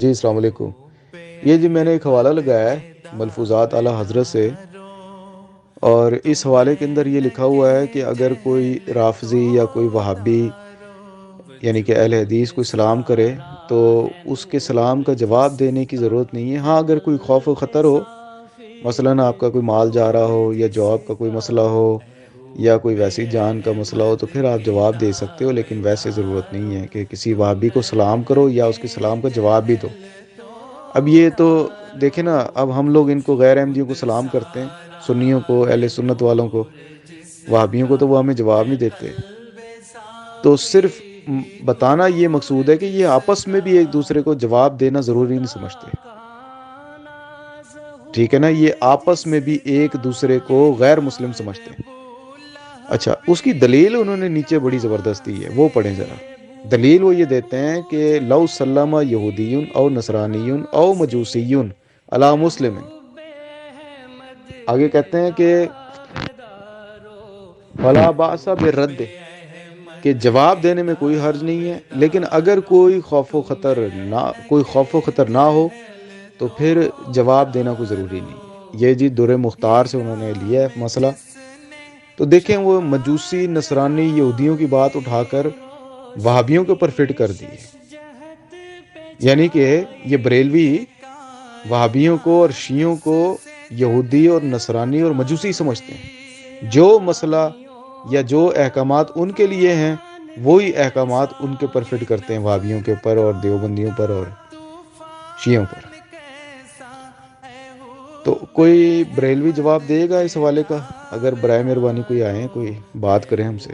جی السلام علیکم۔ یہ جی میں نے ایک حوالہ لگایا ہے ملفوظات اعلی حضرت سے، اور اس حوالے کے اندر یہ لکھا ہوا ہے کہ اگر کوئی رافضی یا کوئی وہابی یعنی کہ اہل حدیث کوئی سلام کرے تو اس کے سلام کا جواب دینے کی ضرورت نہیں ہے۔ ہاں اگر کوئی خوف و خطر ہو، مثلاً آپ کا کوئی مال جا رہا ہو یا جاب کا کوئی مسئلہ ہو یا کوئی ویسی جان کا مسئلہ ہو تو پھر آپ جواب دے سکتے ہو، لیکن ویسے ضرورت نہیں ہے کہ کسی وہابی کو سلام کرو یا اس کے سلام کا جواب بھی دو۔ اب یہ تو دیکھیں نا، اب ہم لوگ ان کو غیر احمدیوں کو سلام کرتے ہیں، سنیوں کو، اہل سنت والوں کو، وہابیوں کو تو وہ ہمیں جواب نہیں دیتے۔ تو صرف بتانا یہ مقصود ہے کہ یہ آپس میں بھی ایک دوسرے کو جواب دینا ضروری نہیں سمجھتے، ٹھیک ہے نا؟ یہ آپس میں بھی ایک دوسرے کو غیر مسلم سمجھتے ہیں۔ اچھا، اس کی دلیل انہوں نے نیچے بڑی زبردست دی ہے، وہ پڑھیں ذرا۔ دلیل وہ یہ دیتے ہیں کہ لو سلم یہودی او نصرانی او مجوسی علی مسلم، آگے کہتے ہیں کہ فلا باس بالرد، کہ جواب دینے میں کوئی حرج نہیں ہے، لیکن اگر کوئی خوف و خطر نہ ہو تو پھر جواب دینا کوئی ضروری نہیں ہے۔ یہ جی در مختار سے انہوں نے لیا ہے مسئلہ۔ تو دیکھیں وہ مجوسی نصرانی یہودیوں کی بات اٹھا کر وہابیوں کے اوپر فٹ کر دی ہے، یعنی کہ یہ بریلوی وہابیوں کو اور شیعوں کو یہودی اور نصرانی اور مجوسی سمجھتے ہیں۔ جو مسئلہ یا جو احکامات ان کے لیے ہیں وہی احکامات ان کے اوپر فٹ کرتے ہیں، وہابیوں کے اوپر اور دیوبندیوں پر اور شیعوں پر۔ تو کوئی بریلوی جواب دے گا اس حوالے کا؟ اگر برائے مہربانی کوئی آئیں، کوئی بات کریں ہم سے۔